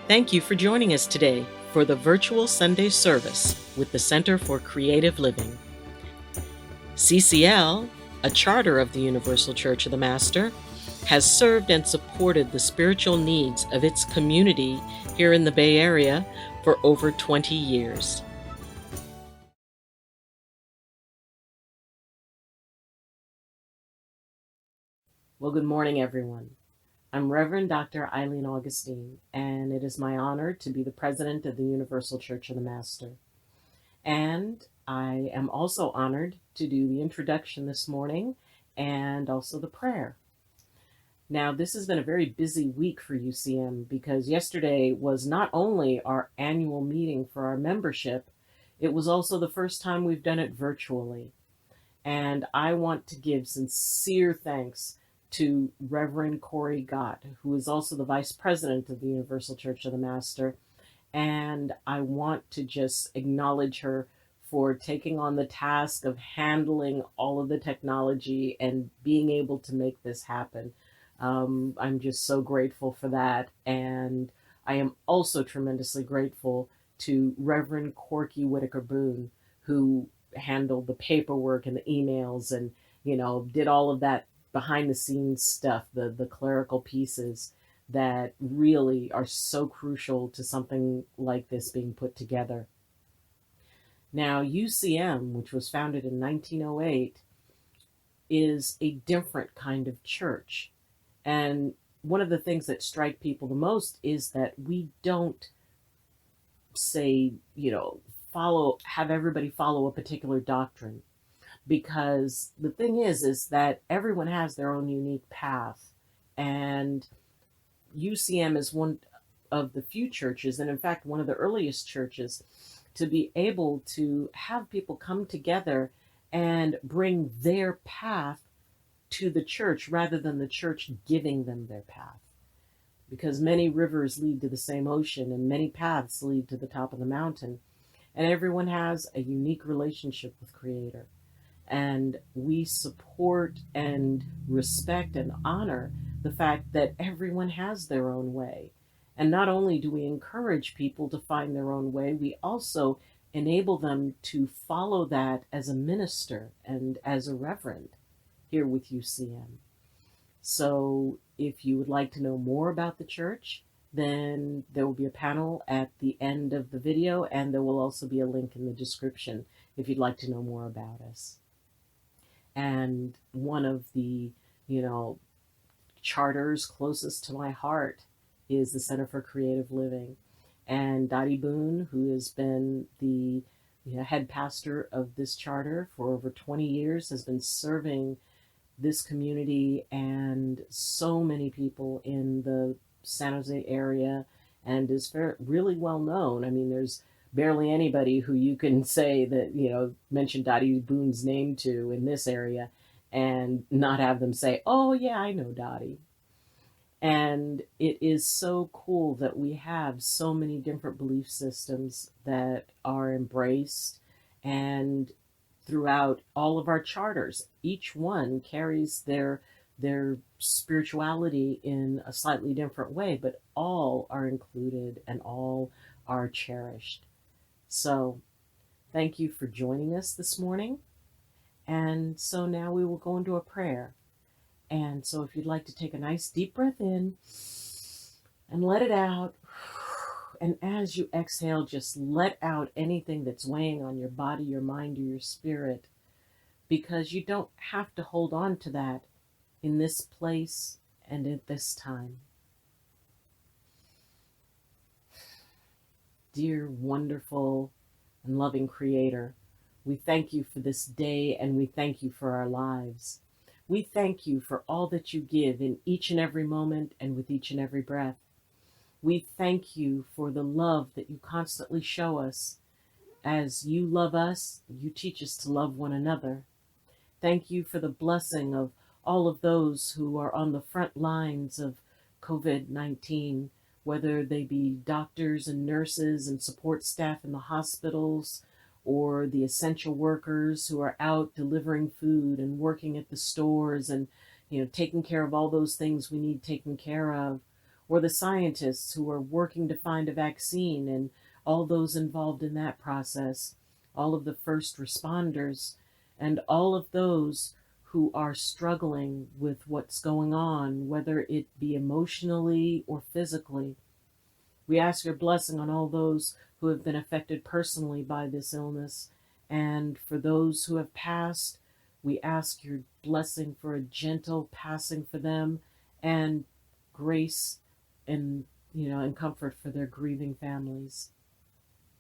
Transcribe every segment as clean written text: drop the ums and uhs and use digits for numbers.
Thank you for joining us today for the virtual Sunday service with the Center for Creative Living. CCL, a charter of the Universal Church of the Master, has served and supported the spiritual needs of its community here in the Bay Area for over 20 years. Well, good morning, everyone. I'm Reverend Dr. Ayleen Augustine, and it is my honor to be the president of the Universal Church of the Master. And I am also honored to do the introduction this morning and also the prayer. Now, this has been a very busy week for UCM because yesterday was not only our annual meeting for our membership, it was also the first time we've done it virtually. And I want to give sincere thanks to Reverend Corey Gott, who is also the vice president of the Universal Church of the Master. And I want to just acknowledge her for taking on the task of handling all of the technology and being able to make this happen. I'm just so grateful for that. And I am also tremendously grateful to Reverend Corky Whitaker Boone, who handled the paperwork and the emails and, did all of that behind the scenes stuff, the clerical pieces that really are so crucial to something like this being put together. Now, UCM, which was founded in 1908, is a different kind of church. And one of the things that strike people the most is that we don't say, have everybody follow a particular doctrine. Because the thing is that everyone has their own unique path. And UCM is one of the few churches, and in fact, one of the earliest churches, to be able to have people come together and bring their path to the church rather than the church giving them their path. Because many rivers lead to the same ocean and many paths lead to the top of the mountain. And everyone has a unique relationship with Creator. And we support and respect and honor the fact that everyone has their own way. And not only do we encourage people to find their own way, we also enable them to follow that as a minister and as a reverend here with UCM. So if you would like to know more about the church, then there will be a panel at the end of the video, and there will also be a link in the description if you'd like to know more about us. And one of the, charters closest to my heart is the Center for Creative Living. And Dottie Boone, who has been the head pastor of this charter for over 20 years, has been serving this community and so many people in the San Jose area, and is really well known. I mean, there's barely anybody who you can say that, mention Dottie Boone's name to in this area and not have them say, oh yeah, I know Dottie. And it is so cool that we have so many different belief systems that are embraced, and throughout all of our charters, each one carries their spirituality in a slightly different way, but all are included and all are cherished. So thank you for joining us this morning. And so now we will go into a prayer. And so if you'd like to take a nice deep breath in and let it out, and as you exhale, just let out anything that's weighing on your body, your mind, or your spirit, because you don't have to hold on to that in this place and at this time. Dear, wonderful, and loving Creator, we thank you for this day, and we thank you for our lives. We thank you for all that you give in each and every moment and with each and every breath. We thank you for the love that you constantly show us. As you love us, you teach us to love one another. Thank you for the blessing of all of those who are on the front lines of COVID-19, whether they be doctors and nurses and support staff in the hospitals, or the essential workers who are out delivering food and working at the stores and, taking care of all those things we need taken care of, or the scientists who are working to find a vaccine and all those involved in that process, all of the first responders, and all of those who are struggling with what's going on, whether it be emotionally or physically. We ask your blessing on all those who have been affected personally by this illness. And for those who have passed, we ask your blessing for a gentle passing for them and grace and and comfort for their grieving families.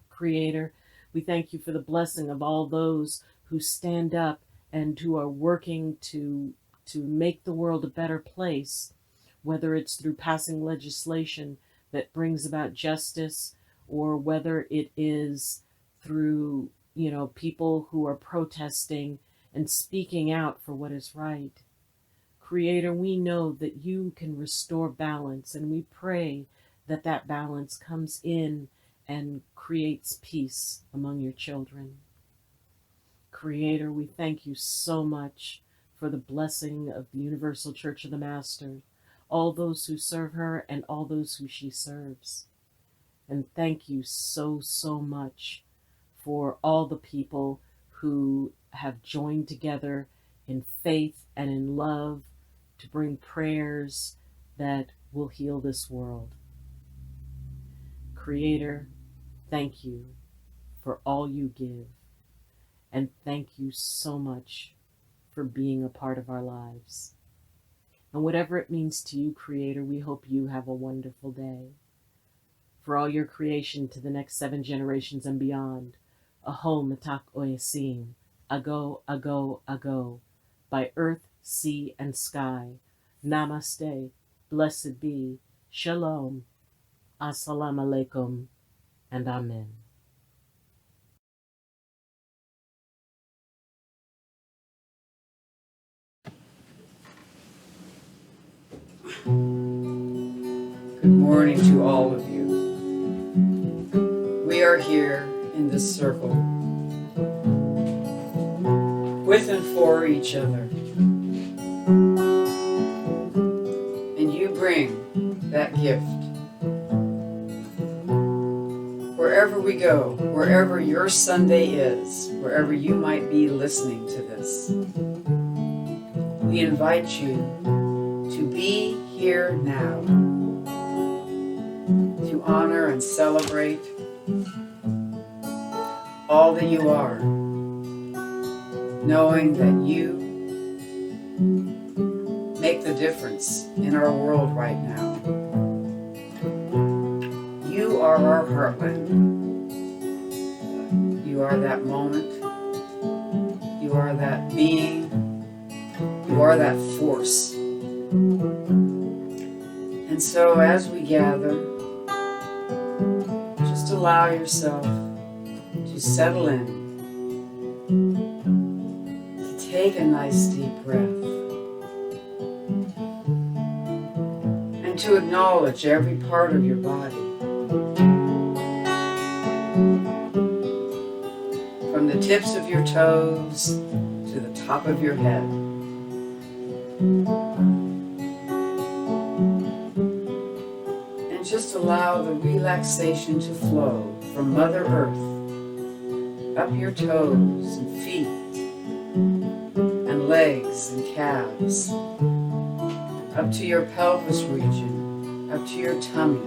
Creator, we thank you for the blessing of all those who stand up and who are working to make the world a better place, whether it's through passing legislation that brings about justice, or whether it is through people who are protesting and speaking out for what is right. Creator, we know that you can restore balance, and we pray that that balance comes in and creates peace among your children. Creator, we thank you so much for the blessing of the Universal Church of the Master, all those who serve her and all those who she serves. And thank you so, so much for all the people who have joined together in faith and in love to bring prayers that will heal this world. Creator, thank you for all you give. And thank you so much for being a part of our lives. And whatever it means to you, Creator, we hope you have a wonderful day. For all your creation to the next 7 generations and beyond, Aho Matak Oyasin, Ago, Ago, Ago, by earth, sea, and sky. Namaste, blessed be, Shalom, Assalamu alaikum, and Amen. Good morning to all of you. We are here in this circle with and for each other. And you bring that gift. Wherever we go, wherever your Sunday is, wherever you might be listening to this, we invite you to be here now, to honor and celebrate all that you are, knowing that you make the difference in our world right now. You are our heartland. You are that moment. You are that being. You are that force. And so as we gather, just allow yourself to settle in, to take a nice deep breath, and to acknowledge every part of your body. From the tips of your toes to the top of your head. And just allow the relaxation to flow from Mother Earth up your toes and feet and legs and calves, up to your pelvis region, up to your tummy,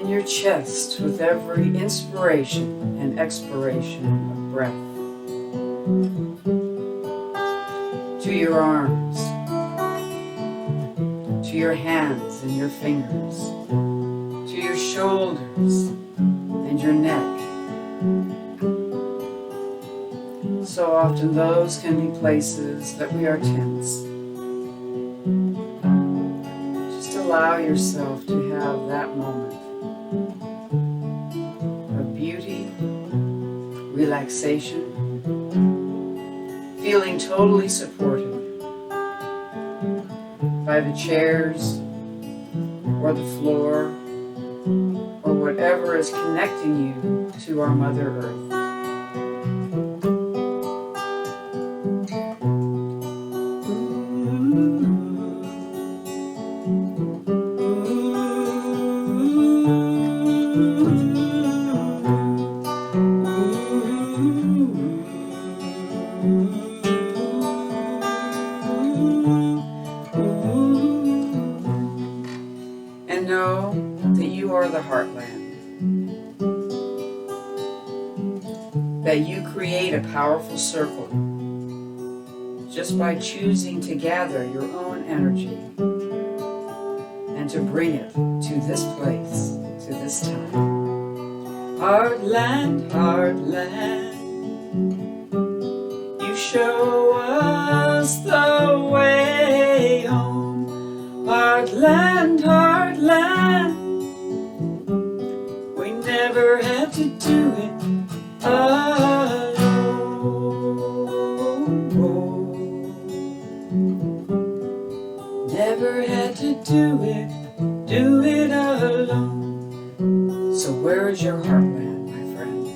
in your chest with every inspiration and expiration of breath, to your arms, to your hands and your fingers, to your shoulders and your neck. So often those can be places that we are tense. Just allow yourself to have that moment of beauty, relaxation, feeling totally supported by the chairs or the floor or whatever is connecting you to our Mother Earth. heartland. That you create a powerful circle just by choosing to gather your own energy and to bring it to this place, to this time. Heartland, heartland, you show us the way home. Heartland, heartland, we never had to do it alone. Never had to do it alone. So where is your heartland, my friend?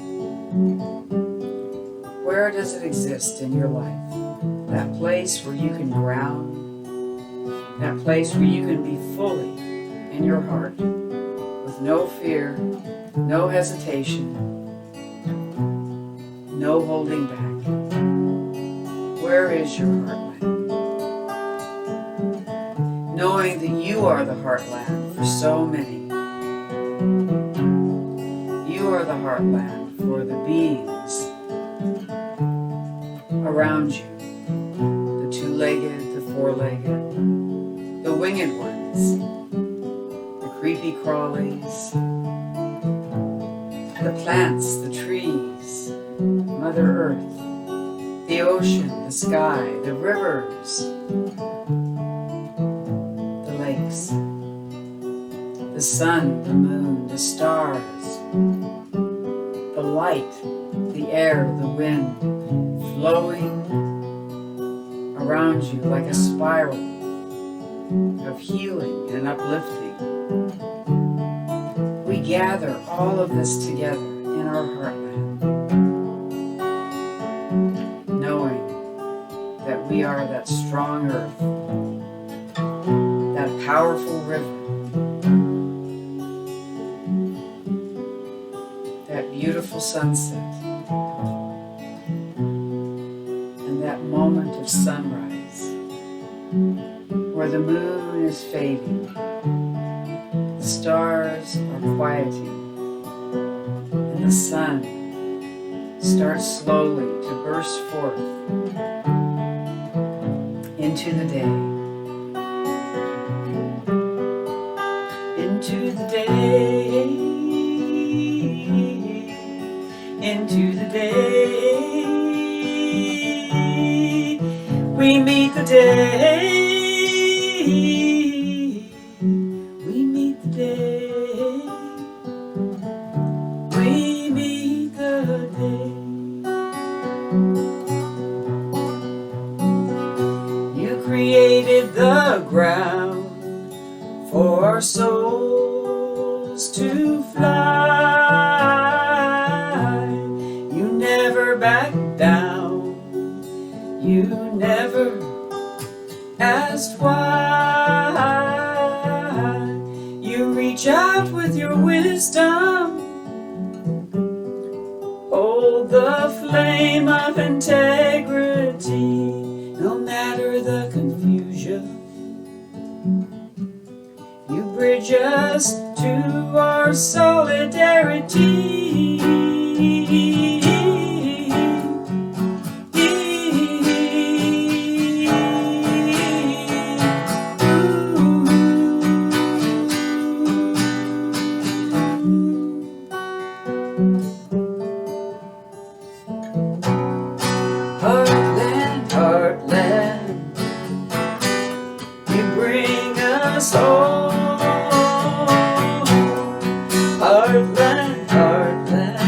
Where does it exist in your life? That place where you can ground, that place where you can be fully in your heart, with no fear, no hesitation, no holding back. Where is your heartland? Knowing that you are the heartland for so many. You are the heartland for the beings around you. The two-legged, the four-legged, the winged ones, the creepy crawlies, the plants, the trees, Mother Earth, the ocean, the sky, the rivers, the lakes, the sun, the moon, the stars, the light, the air, the wind, flowing around you like a spiral of healing and uplifting. We gather all of this together in our heartland, knowing that we are that strong earth, that powerful river, that beautiful sunset, and that moment of sunrise where the moon is fading, the stars are quieting, and the sun starts slowly to burst forth into the day. Into the day, into the day, we meet the day, we meet the day, we meet the day. You created the ground for our souls to fly. You never back down, you never asked why. You reach out with your wisdom, hold the flame of integrity, no matter the confusion. You bridge us to our solidarity. Heartland, heartland, you bring us home. Heartland, heartland,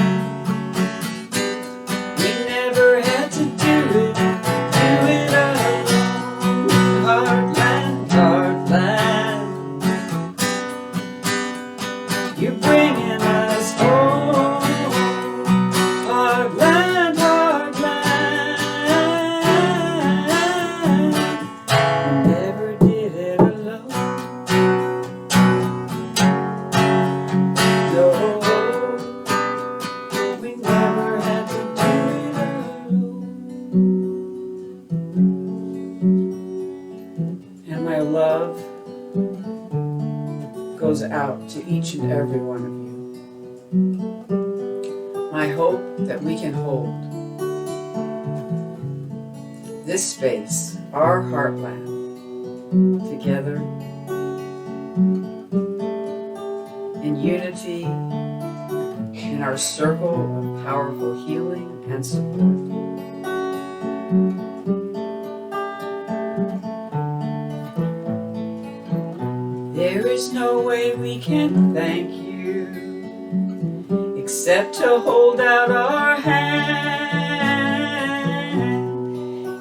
we never had to do it alone. Heartland, heartland, you're bringing us home. Heartland, heartland, we never did it alone. No, we never had to do it alone. And my love goes out to each and every one of you. My hope that we can hold this space, our heartland, together in unity in our circle of powerful healing and support. There is no way we can thank you except to hold out our hand.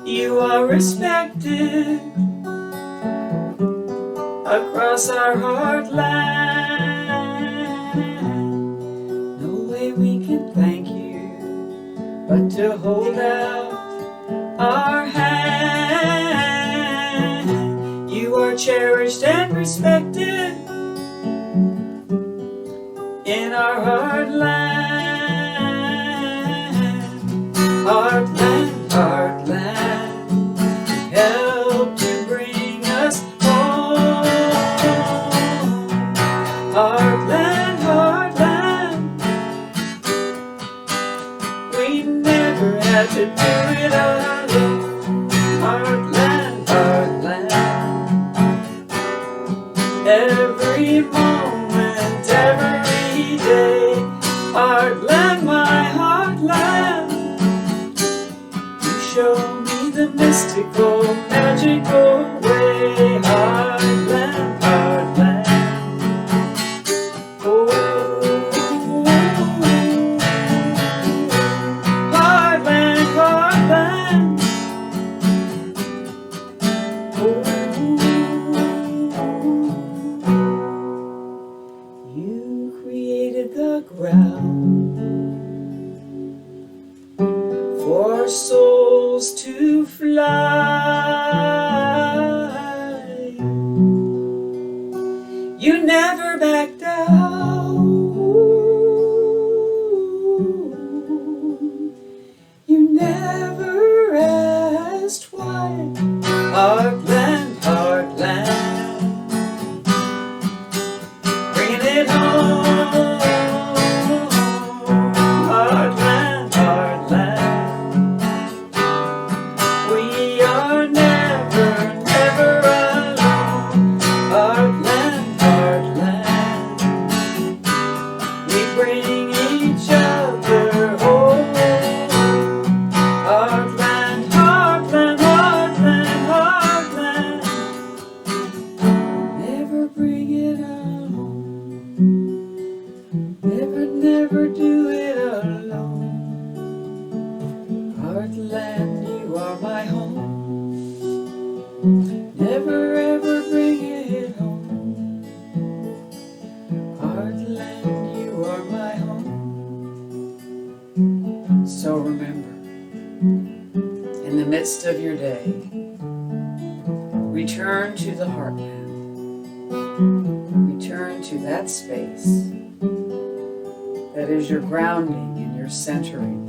You are respected across our heartland. No way we can thank you but to hold out our hand. You are cherished and respected in our heartland. Heartland, heartland, help to bring us home. Heartland, heartland, we never had to do it alone. Heartland, heartland, every moment, every day. Heartland, my heartland, you show me the mystical, magical way. Heartland, heartland, oh, heartland, heartland, oh. You created the ground for souls to fly. You never back down. You never asked why. Heartland, heartland, bringing it home. Heartland, heartland, we are never, never alone. Heartland, heartland, we bring each other home. Heartland, heartland, heartland, heartland, never bring it alone. Never, never do it alone. Heartland, you are my home. Never ever bring it home. Heartland, you are my home. So remember, in the midst of your day, return to the heartland. Return to that space that is your grounding and your centering.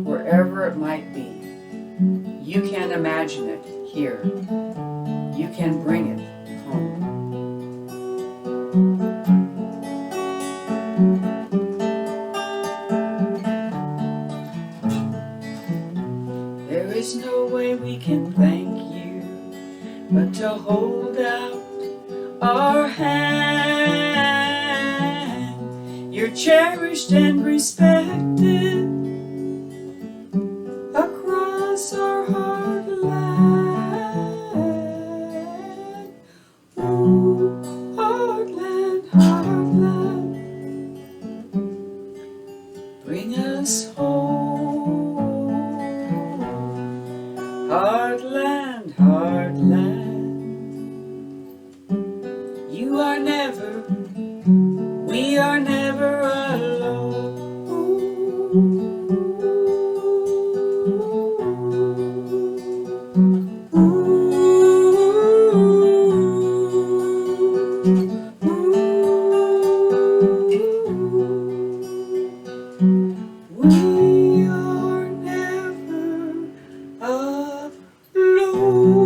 Wherever it might be, you can imagine it here. You can bring it home. There is no way we can thank you but to hold out our hand. You're cherished and respected across our heartland. Ooh, heartland, heartland, bring us home. Heartland, heartland, you are never, we are never alone. We are never alone.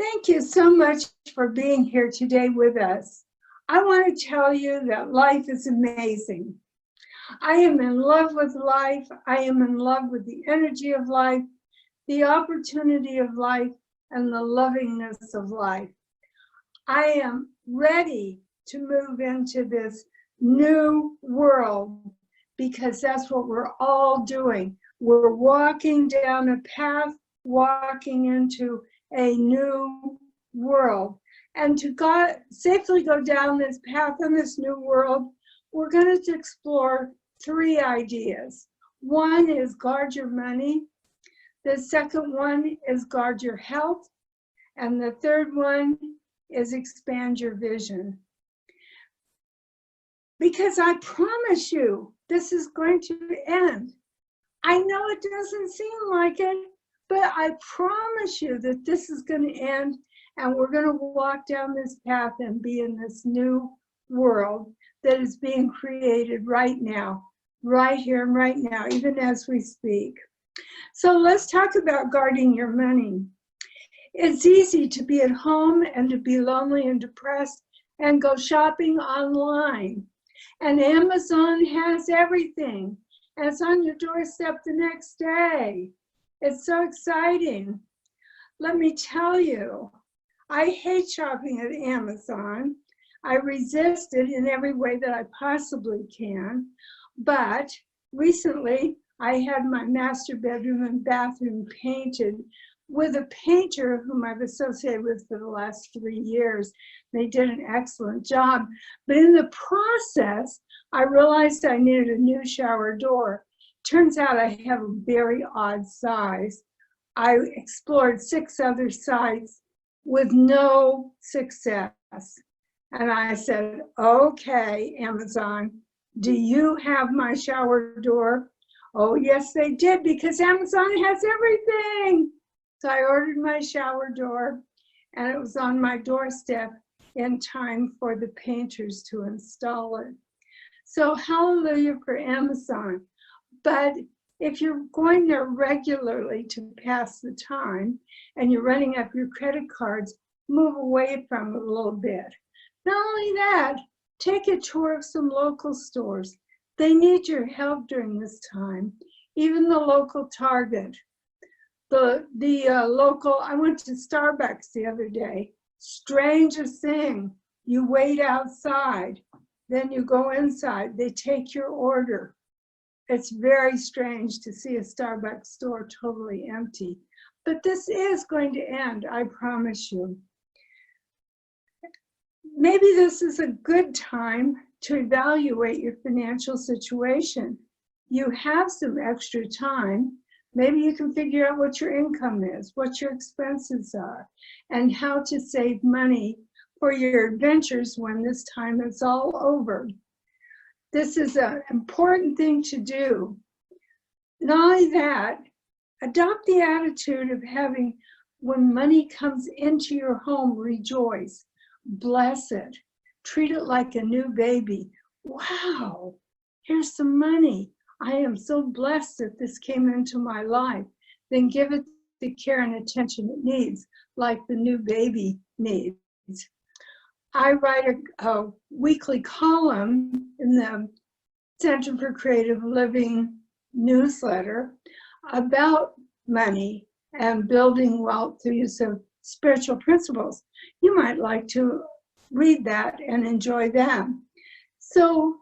Thank you so much for being here today with us. I want to tell you that life is amazing. I am in love with life. I am in love with the energy of life, the opportunity of life, and the lovingness of life. I am ready to move into this new world because that's what we're all doing. We're walking down a path, walking into a new world. And to safely go down this path in this new world, we're going to explore 3 ideas. One is guard your money. The second one is guard your health. And the third one is expand your vision. Because I promise you, this is going to end. I know it doesn't seem like it, but I promise you that this is going to end, and we're going to walk down this path and be in this new world that is being created right now, right here and right now, even as we speak. So let's talk about guarding your money. It's easy to be at home and to be lonely and depressed and go shopping online. And Amazon has everything. And it's on your doorstep the next day. It's so exciting. Let me tell you, I hate shopping at Amazon. I resist it in every way that I possibly can. But recently, I had my master bedroom and bathroom painted with a painter whom I've associated with for the last 3 years. They did an excellent job. But in the process, I realized I needed a new shower door. Turns out I have a very odd size. I explored 6 other sites with no success. And I said, okay, Amazon, do you have my shower door? Oh, yes, they did, because Amazon has everything. So I ordered my shower door, and it was on my doorstep in time for the painters to install it. So hallelujah for Amazon. But if you're going there regularly to pass the time and you're running up your credit cards, move away from it a little bit. Not only that, take a tour of some local stores. They need your help during this time, even the local Target. The local, I went to Starbucks the other day. Strangest thing, you wait outside, then you go inside, they take your order. It's very strange to see a Starbucks store totally empty. But this is going to end, I promise you. Maybe this is a good time to evaluate your financial situation. You have some extra time. Maybe you can figure out what your income is, what your expenses are, and how to save money for your adventures when this time is all over. This is an important thing to do. Not only that, adopt the attitude of having, when money comes into your home, rejoice, bless it, treat it like a new baby. Wow, here's some money. I am so blessed that this came into my life. Then give it the care and attention it needs, like the new baby needs. I write a weekly column in the Center for Creative Living newsletter about money and building wealth through use of spiritual principles. You might like to read that and enjoy them. So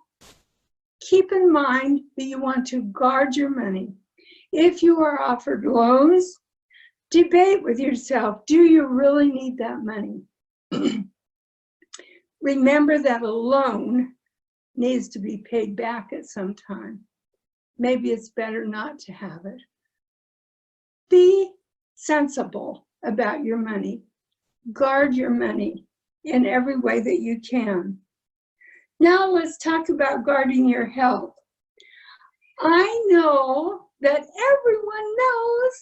keep in mind that you want to guard your money. If you are offered loans, debate with yourself, do you really need that money? Remember that a loan needs to be paid back at some time. Maybe it's better not to have it. Be sensible about your money. Guard your money in every way that you can. Now let's talk about guarding your health. I know that everyone knows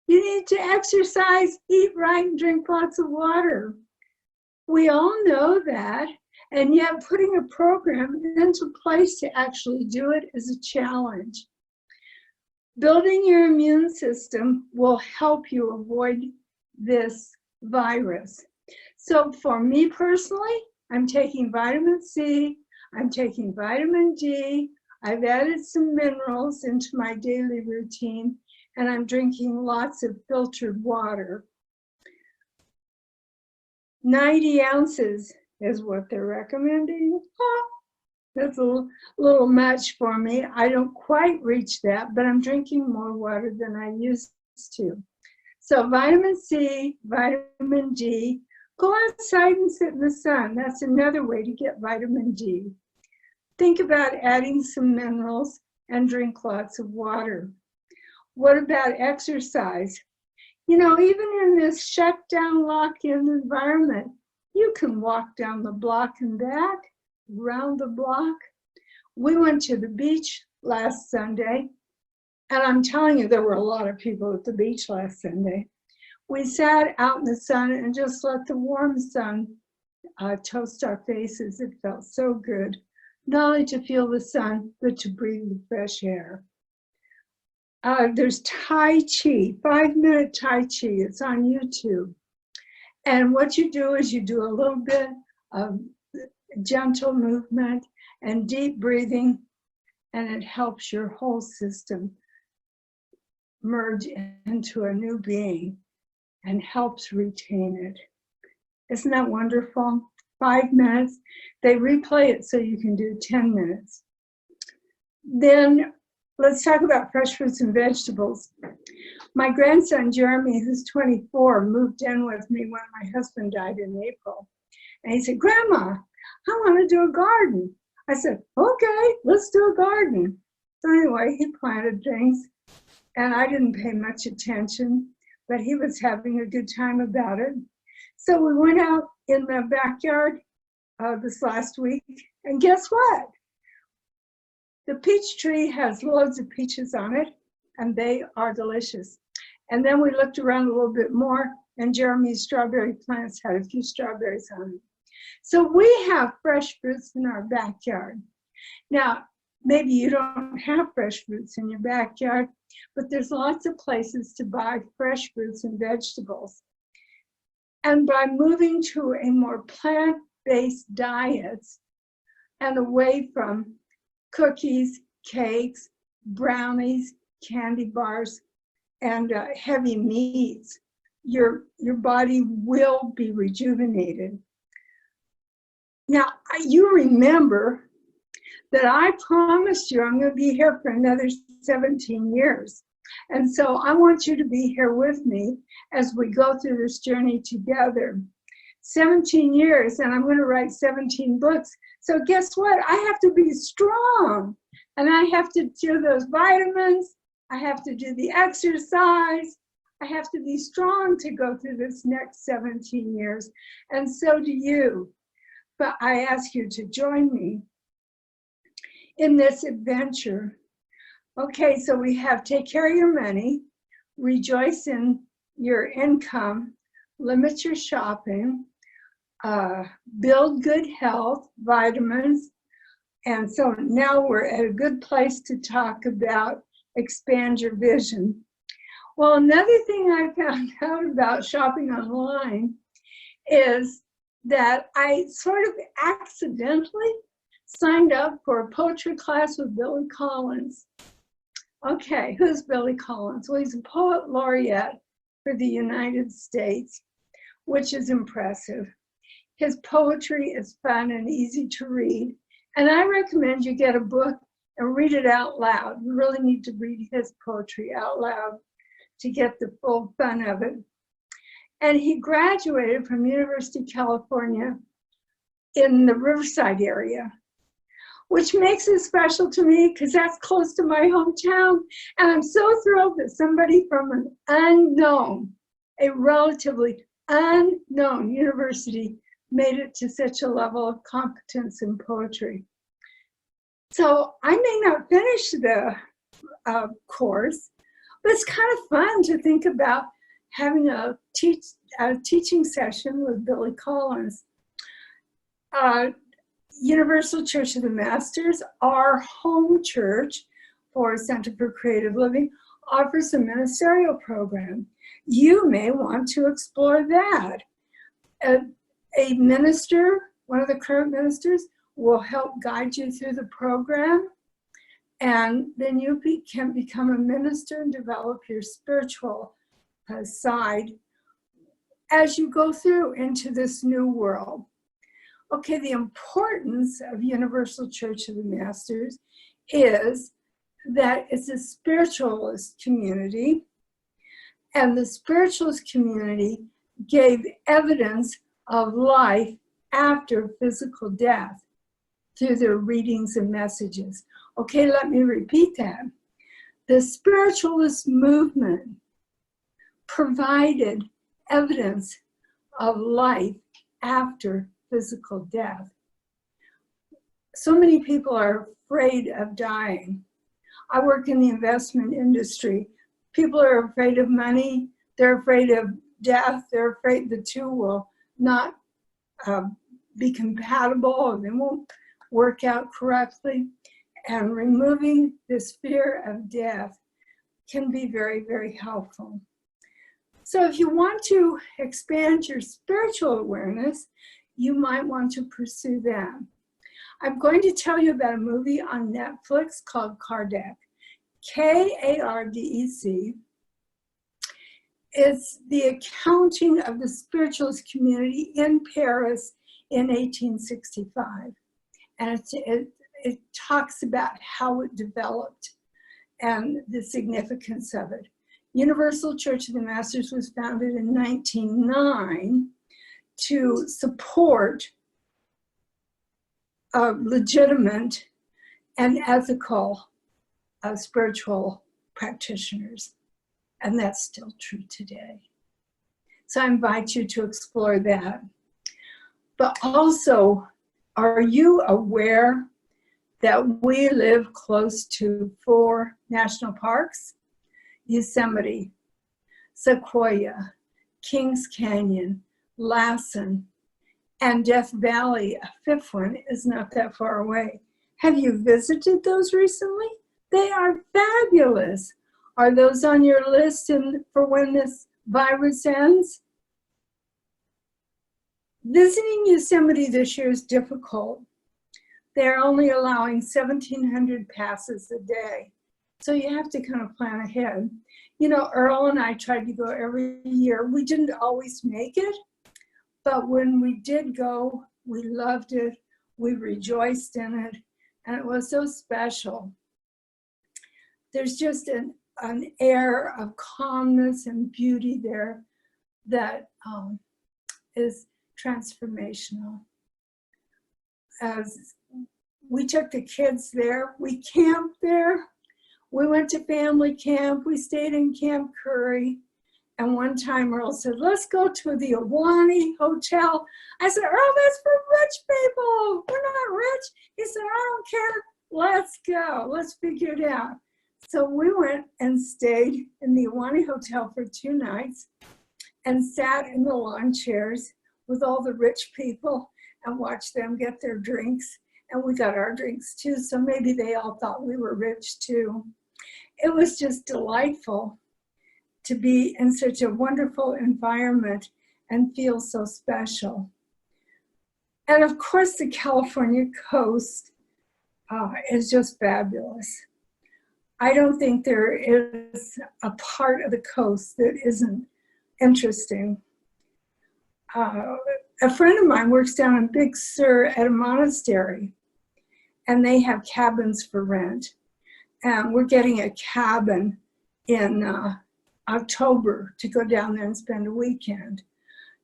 you need to exercise, eat right, and drink lots of water. We all know that, and yet putting a program into place to actually do it is a challenge. Building your immune system will help you avoid this virus. So for me personally, I'm taking vitamin C, I'm taking vitamin D, I've added some minerals into my daily routine, and I'm drinking lots of filtered water. 90 ounces is what they're recommending. That's a little much for me. I don't quite reach that, but I'm drinking more water than I used to. So vitamin C, vitamin D, go outside and sit in the sun. That's another way to get vitamin D. Think about adding some minerals and drink lots of water. What about exercise? You know, even in this shut down, lock-in environment, you can walk down the block and back, around the block. We went to the beach last Sunday, and I'm telling you, there were a lot of people at the beach last Sunday. We sat out in the sun and just let the warm sun toast our faces. It felt so good, not only to feel the sun, but to breathe the fresh air. There's Tai Chi, 5-minute Tai Chi. It's on YouTube. And what you do is you do a little bit of gentle movement and deep breathing, and it helps your whole system merge into a new being and helps retain it. Isn't that wonderful? 5 minutes. They replay it so you can do 10 minutes. Then let's talk about fresh fruits and vegetables. My grandson, Jeremy, who's 24, moved in with me when my husband died in April. And he said, Grandma, I want to do a garden. I said, okay, let's do a garden. So anyway, he planted things, and I didn't pay much attention, but he was having a good time about it. So we went out in the backyard this last week, and guess what? The peach tree has loads of peaches on it, and they are delicious. And then we looked around a little bit more, and Jeremy's strawberry plants had a few strawberries on it. So we have fresh fruits in our backyard. Now, maybe you don't have fresh fruits in your backyard, but there's lots of places to buy fresh fruits and vegetables. And by moving to a more plant-based diet and away from cookies, cakes, brownies, candy bars, and heavy meats, your body will be rejuvenated. Now, you remember that I promised you I'm going to be here for another 17 years. And so I want you to be here with me as we go through this journey together. 17 years, and I'm going to write 17 books. So guess what? I have to be strong, and I have to do those vitamins. I have to do the exercise. I have to be strong to go through this next 17 years, and so do you. But I ask you to join me in this adventure. Okay, so we have take care of your money, rejoice in your income, limit your shopping, build good health, vitamins. And so now we're at a good place to talk about expand your vision. Well, another thing I found out about shopping online is that I sort of accidentally signed up for a poetry class with Billy Collins. Okay, who's Billy Collins? Well, he's a poet laureate for the United States, which is impressive. His poetry is fun and easy to read, and I recommend you get a book and read it out loud. You really need to read his poetry out loud to get the full fun of it. And he graduated from University of California in the Riverside area, which makes it special to me because that's close to my hometown. And I'm so thrilled that somebody from an unknown, a relatively unknown university made it to such a level of competence in poetry. So I may not finish the course, but it's kind of fun to think about having a teaching session with Billy Collins. Universal Church of the Masters, our home church for Center for Creative Living, offers a ministerial program. you may want to explore that. A minister, one of the current ministers, will help guide you through the program, and then you can become a minister and develop your spiritual side as you go through into this new world. Okay, the importance of Universal Church of the Masters is that it's a spiritualist community, and the spiritualist community gave evidence of life after physical death through their readings and messages. Okay, let me repeat that. The spiritualist movement provided evidence of life after physical death. So many people are afraid of dying. I work in the investment industry. People are afraid of money. They're afraid of death. They're afraid the two will not be compatible, or they won't work out correctly. And removing this fear of death can be very, very helpful. So if you want to expand your spiritual awareness, you might want to pursue that. I'm going to tell you about a movie on Netflix called Kardec, Kardec. It's the accounting of the spiritualist community in Paris in 1865. And it talks about how it developed and the significance of it. Universal Church of the Masters was founded in 1909 to support legitimate and ethical spiritual practitioners. And that's still true today. So I invite you to explore that. But also, are you aware that we live close to 4 national parks? Yosemite, Sequoia, Kings Canyon, Lassen, and Death Valley, a 5th one, is not that far away. Have you visited those recently? They are fabulous. Are those on your list for when this virus ends? Visiting Yosemite this year is difficult. They're only allowing 1,700 passes a day. So you have to kind of plan ahead. You know, Earl and I tried to go every year. We didn't always make it, but when we did go, we loved it. We rejoiced in it, and it was so special. There's just an air of calmness and beauty there that is transformational. As we took the kids there, we camped there. We went to family camp. We stayed in Camp Curry. And one time Earl said, let's go to the Awani Hotel. I said, Earl, that's for rich people. We're not rich. He said, I don't care. Let's go. Let's figure it out. So we went and stayed in the Awani Hotel for 2 nights and sat in the lawn chairs with all the rich people and watched them get their drinks. And we got our drinks too, so maybe they all thought we were rich too. It was just delightful to be in such a wonderful environment and feel so special. And of course, the California coast is just fabulous. I don't think there is a part of the coast that isn't interesting. A friend of mine works down in Big Sur at a monastery, and they have cabins for rent. And we're getting a cabin in October to go down there and spend a weekend,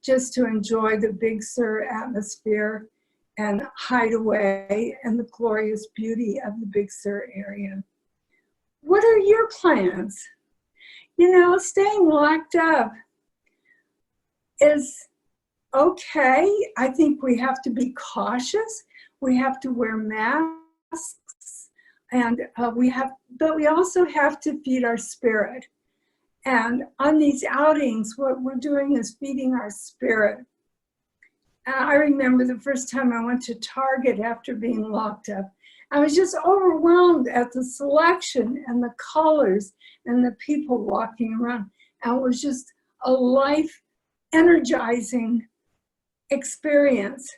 just to enjoy the Big Sur atmosphere and hide away in the glorious beauty of the Big Sur area. What are your plans? You know, staying locked up is okay. I think we have to be cautious. We have to wear masks, and but we also have to feed our spirit. And on these outings, what we're doing is feeding our spirit. And I remember the first time I went to Target after being locked up. I was just overwhelmed at the selection and the colors and the people walking around. And it was just a life energizing experience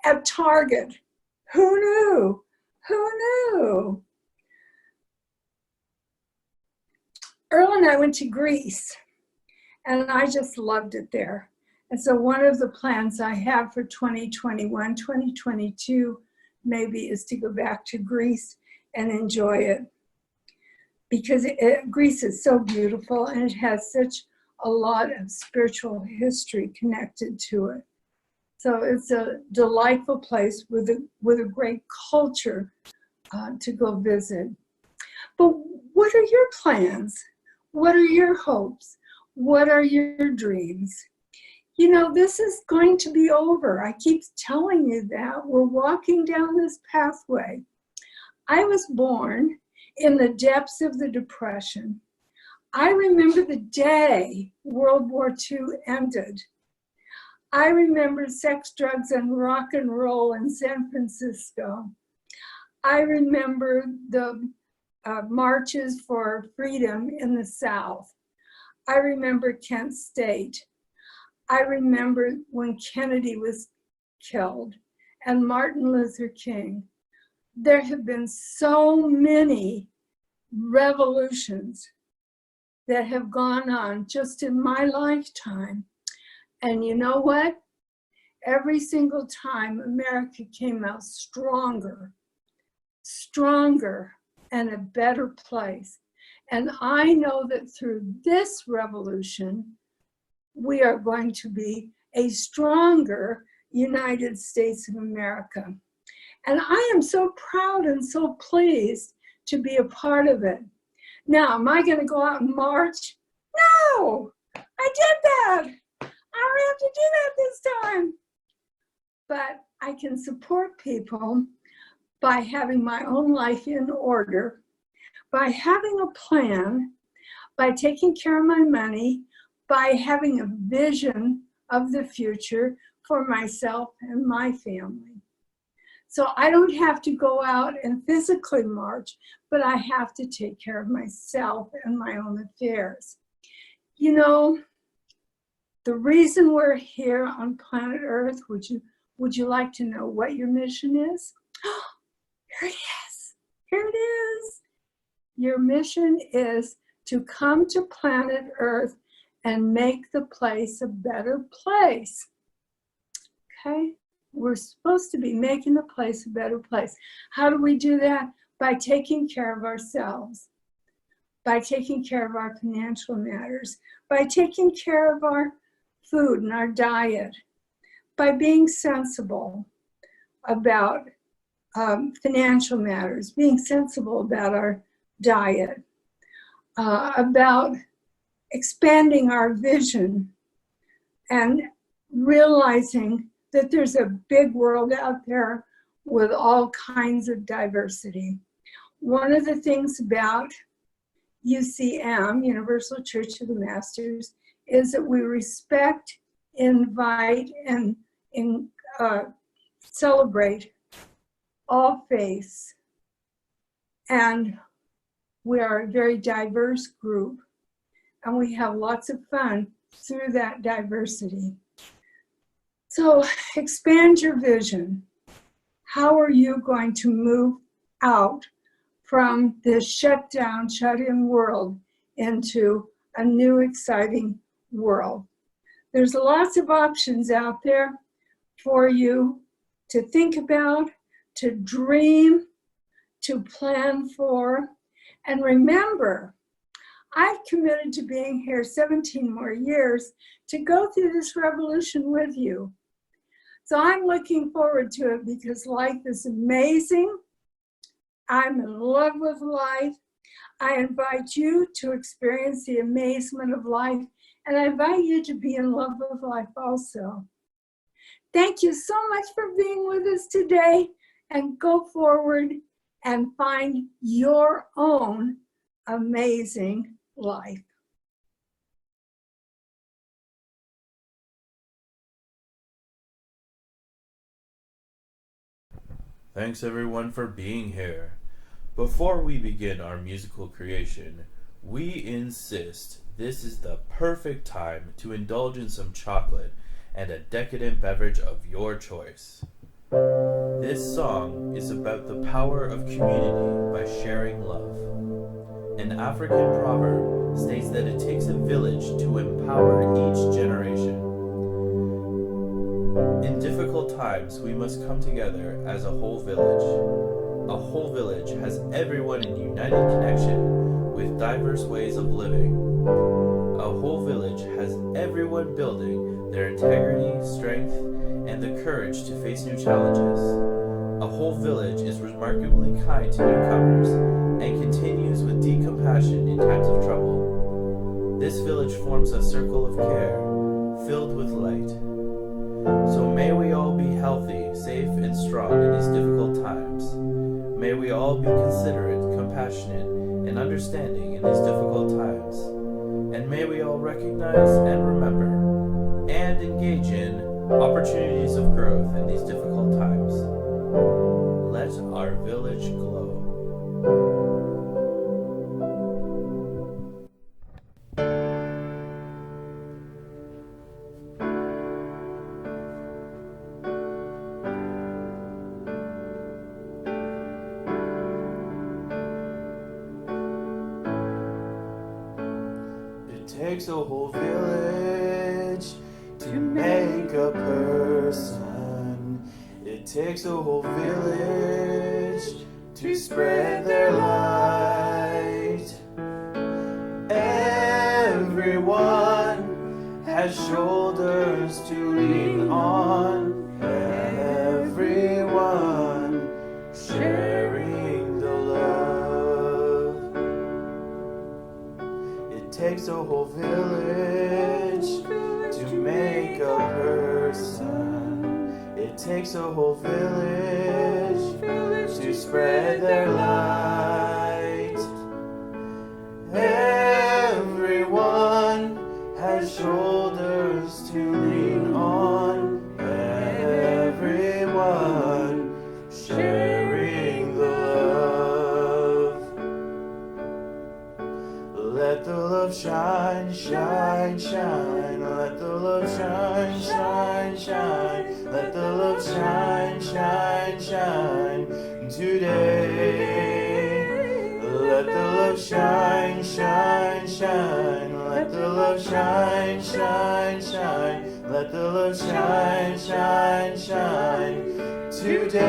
at Target. Who knew? Who knew? Earl and I went to Greece, and I just loved it there. And so one of the plans I have for 2021, 2022, maybe, is to go back to Greece and enjoy it. Because Greece is so beautiful, and it has such a lot of spiritual history connected to it. So it's a delightful place with a great culture to go visit. But what are your plans? What are your hopes? What are your dreams? You know, this is going to be over. I keep telling you that. We're walking down this pathway. I was born in the depths of the Depression. I remember the day World War II ended. I remember sex, drugs, and rock and roll in San Francisco. I remember the marches for freedom in the South. I remember Kent State. I remember when Kennedy was killed and Martin Luther King. There have been so many revolutions that have gone on just in my lifetime. And you know what? Every single time America came out stronger, and a better place. And I know that through this revolution, we are going to be a stronger United States of America. And I am so proud and so pleased to be a part of it. Now, am I going to go out and march? No, I did that. I don't have to do that this time. But I can support people by having my own life in order, by having a plan, by taking care of my money, by having a vision of the future for myself and my family. So I don't have to go out and physically march, but I have to take care of myself and my own affairs. You know, the reason we're here on planet Earth, would you like to know what your mission is? Here it is. Here it is. Your mission is to come to planet Earth and make the place a better place. Okay? We're supposed to be making the place a better place. How do we do that? By taking care of ourselves, by taking care of our financial matters, by taking care of our food and our diet, by being sensible about financial matters, being sensible about our diet, about expanding our vision and realizing that there's a big world out there with all kinds of diversity. One of the things about UCM, Universal Church of the Masters, is that we respect, invite, and celebrate all faiths. And we are a very diverse group, and we have lots of fun through that diversity. So expand your vision. How are you going to move out from this shut down, shut in world into a new, exciting world? There's lots of options out there for you to think about, to dream, to plan for. And remember, I've committed to being here 17 more years to go through this revolution with you. So I'm looking forward to it because life is amazing. I'm in love with life. I invite you to experience the amazement of life, and I invite you to be in love with life also. Thank you so much for being with us today, and go forward and find your own amazing life. Thanks everyone for being here. Before we begin our musical creation, We insist this is the perfect time to indulge in some chocolate and a decadent beverage of your choice. This song is about the power of community by sharing love. An African proverb states that it takes a village to empower each generation. In difficult times, we must come together as a whole village. A whole village has everyone in united connection with diverse ways of living. A whole village has everyone building their integrity, strength, and the courage to face new challenges. A whole village is remarkably kind to newcomers and continues with deep compassion in times of trouble. This village forms a circle of care, filled with light. So may we all be healthy, safe, and strong in these difficult times. May we all be considerate, compassionate, and understanding in these difficult times. And may we all recognize and remember and engage in opportunities of growth in these difficult times. Let our village glow. It takes a whole village to make a person. It takes a whole village to spread their light. Everyone has shoulders to lean on. Everyone sharing the love. It takes a whole village to make a person. It takes a whole village to spread their light. Everyone has shoulders to lean on. Everyone sharing the love. Let the love shine, shine, shine. Let the love shine, shine, shine. Let the love shine, shine, shine today. Let the love shine, shine, shine. Let the love shine, shine, shine. Let the love shine, shine, shine today.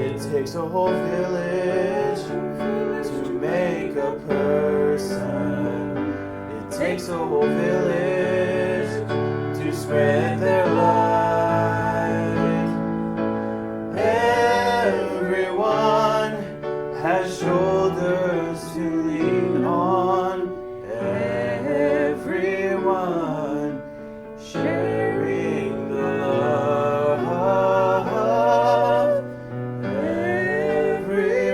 It takes a whole village to make a person. It takes a whole village to spread their light. Everyone has shoulders to lean on. Everyone sharing the love. Everyone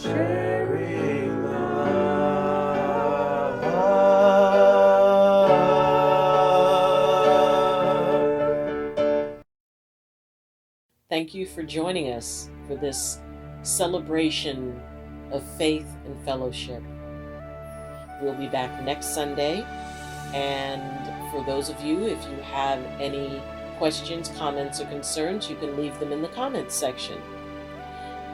sharing the love. Thank you for joining us for this celebration of faith and fellowship. We'll be back next Sunday, and for those of you, if you have any questions, comments, or concerns, you can leave them in the comments section.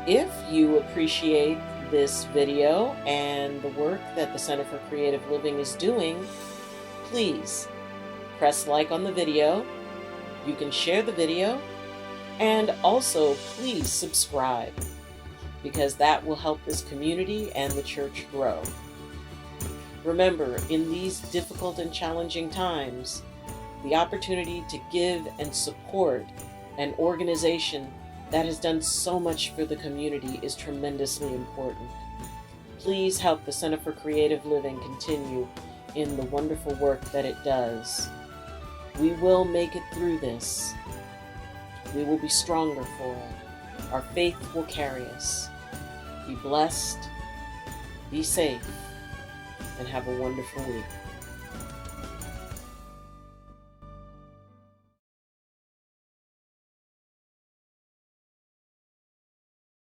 If you appreciate this video and the work that the Center for Creative Living is doing, please press like on the video. You can share the video, and also please subscribe, because that will help this community and the church grow. Remember, in these difficult and challenging times, the opportunity to give and support an organization that has done so much for the community is tremendously important. Please help the Center for Creative Living continue in the wonderful work that it does. We will make it through this. We will be stronger for it. Our faith will carry us. Be blessed, be safe, and have a wonderful week.